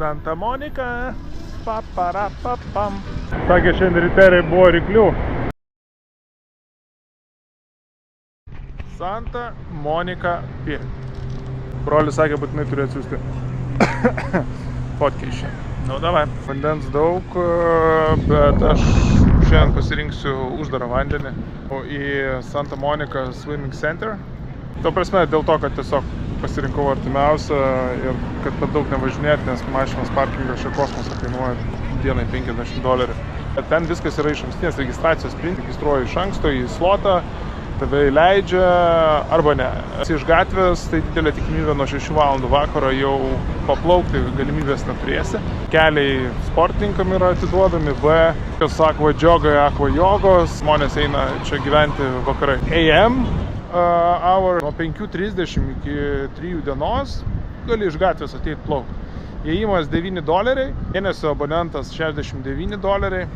Santa Monica. Paparapapam. Sakė, šiandien ryteriai buvo ryklių. Santa Monica Pier. Brolis sakė, būtinai turiu atsiųsti fotkę iš čia. Nu, davai. Vandens daug, bet aš šiandien pasirinksiu uždarą vandenį į Santa Monica Swimming Center. Tuo prasme, dėl to, kad tiesiog pasirinkau artimiausią ir kad per daug nevažinėti, nes mašinos parkingas čia kosmosą kainuoja dienai $50. Ten viskas yra iš ankstinės registracijos principas. Registruoju iš anksto į slotą, tave įleidžia arba ne. Iš gatvės tai didelė tikimybė nuo 6 valandų vakaro jau paplaukti galimybės neturėsi. Keliai sportininkam yra atiduodami, kas aqua joga, aqua jogos, žmonės eina čia gyventi vakarai. AM hour nuo 5:30 iki 3 dienos gali iš gatvės ateiti plaukti. Įėjimas $9, mėnesio abonentas $69.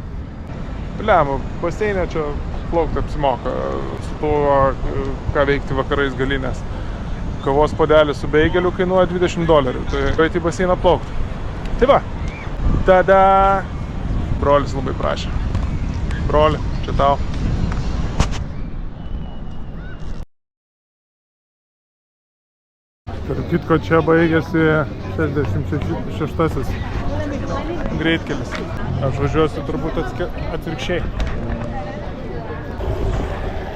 Pliam, baseinė čia plaukti apsimoka su tuo, ką veikti vakarais gali, nes kavos puodelis su beigeliu kainuoja $20, tai eiti į baseiną plaukti. Tai va, tada brolis labai prašė. Broli, čia tau. Tarp kitko, čia baigėsi 66 greitkelis. Aš važiuosiu turbūt atvirkščiai.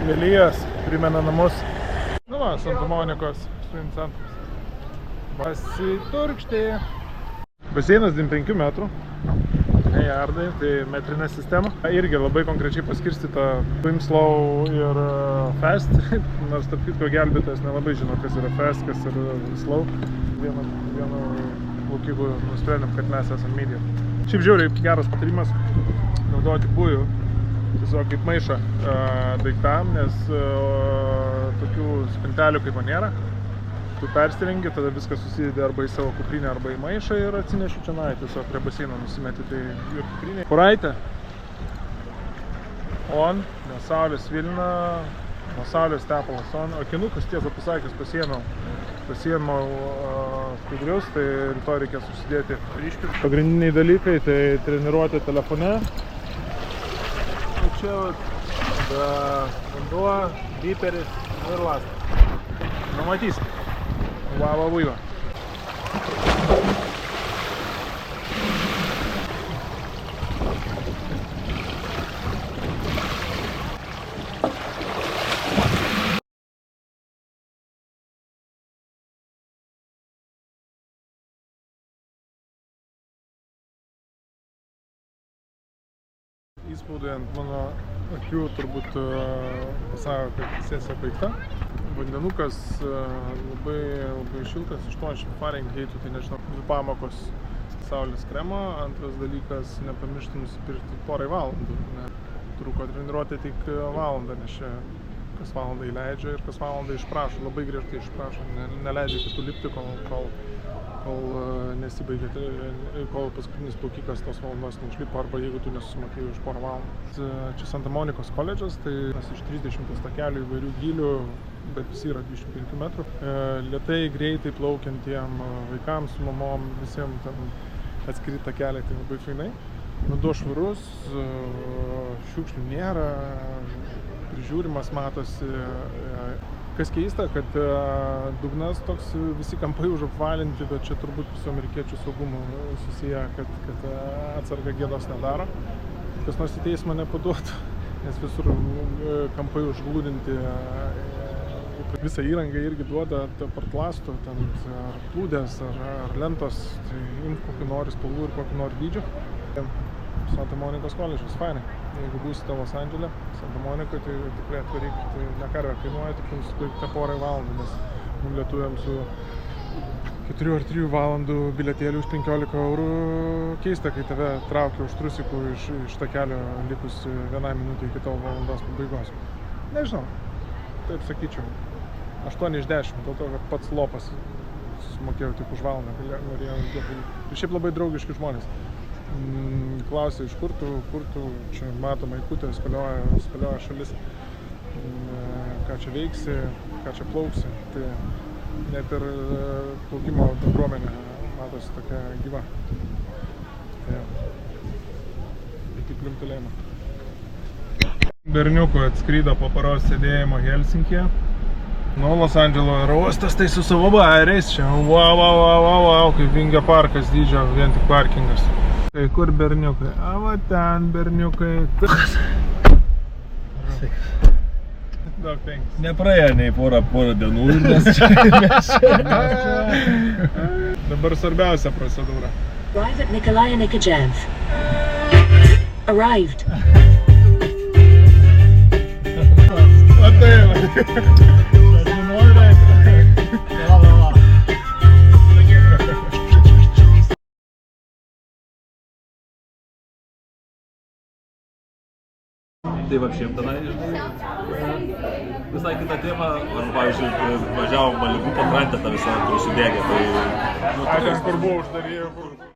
Lelijas primena namus. Nu va, Santa Monikos Swim Centras. Pasiturkšti. Baseinas 25 metrų. Ne jardai, tai metrinė sistema. Irgi labai konkrečiai paskirstyta Swim Slow ir Fast. Nors tarp kitko gelbėtojas nelabai žino, kas yra Fast, kas yra Slow. Vienu plaukikų nusprendėm, kad mes esam medium. Šiaip žiauriai geras patarimas naudoti bujų. Tiesiog kaip maišą daiktam, nes tokių spintelių kaip nėra. Tu persirengi, tada viskas susideda arba į savo kuprinę, arba į maišą ir atsineši čia tiesiog prie baseino nusimeti tai ir kuprinė. Kuraitė. On, nuo saulės vilna, nuo saulės tepalas on. Akinukus, tiesą pasakęs, pasiėmiau skaidrius, tai rytoj reikės užsidėti ryškius. Pagrindiniai dalykai, tai treniruoti telefone. Čia vanduo, biperis ir lastas. Numatysim. Vava vuiva. Įspaudai ant mano akių turbūt pasako, kad sesija baigta. Vandenukas labai šiltas, 80 Fahrenheitų, tai nežinau, 2 pamokos saulės kremo. Antras dalykas, nepamiršti nusipirkti porai valandų. Truko treniruoti tik valandą, nes čia kas valandą įleidžia ir kas valandą išprašo, labai griežtai išprašo. Neleidžia kitų lipti, kol nesibaigia, kol paskutinis plaukikas tos valandos neišlipo, arba jeigu tu nesusimokėjai už porą valandų. Čia Santa Monikos koledžas, tai mes iš 30 takelių įvairių gylių, bet visi yra 25 metrų. Lėtai, greitai plaukiantiem vaikams, su mamom, visiems ten atskiri takeliai, tai labai fainai. Vanduo švarus, šiukšlių nėra, prižiūrimas matosi. Kas keista, kad dugnas toks, visi kampai užapvalinti, bet čia turbūt su amerikiečių saugumu susiję, kad atsarga gėdos nedaro. Kas nors į teismą nepaduotų, nes visur kampai užglūdinti. Visą įrangą irgi duoda partlastų, ten ar plūdės, ar lentos, tai imk kokį nori spalvų ir kokį nori dydžių. Santa Monikos koledžas, fainai. Jeigu būsite Los Andžele, Santa Monikoje, tai tikrai atvaryk, tai ne karvę kainuoja, tik nusipirkite porai valandų, nes mums lietuviams su 4 ar 3 valandų bilietėlį už 15 eurų keista, kai tave traukia už trusikų iš takelio likus 1 minutė iki tavo valandos pabaigos. Nežinau, taip sakyčiau, 8 iš 10, dėl to, kad pats lopas susimokėjau tik už valandą, norėjau ir šiaip labai draugiški žmonės. Klausė, iš kur tu, čia matoma Ikutė, spėlioja šalis, ką čia veiksi, ką čia plauksi. Tai net ir plaukimo bendruomenė matosi tokia gyva. Tai iki pliumtelėjimo. Berniukų atskrydo po paros sėdėjimo Helsinkije. Nu, Los Andželo aerouostas tai su savo bairiais čia. Wow, kaip Vingio parkas dydžio, vien tik parkingas. Tai kur berniukai? A, va ten berniukai. Daug penkis. Nepraėjo nei porą dienų ir mes čia. Dabar svarbiausia procedūra. Arrive at Nikolai Nikojev. Arrived. Va tai va. Tai va šiaip tenai, visai kita tema, aš pavyzdžiui, važiavom Malibu pakrantę tą visą, kur sudegė, tai... Nu, ten kur buvo uždarėjo, kur...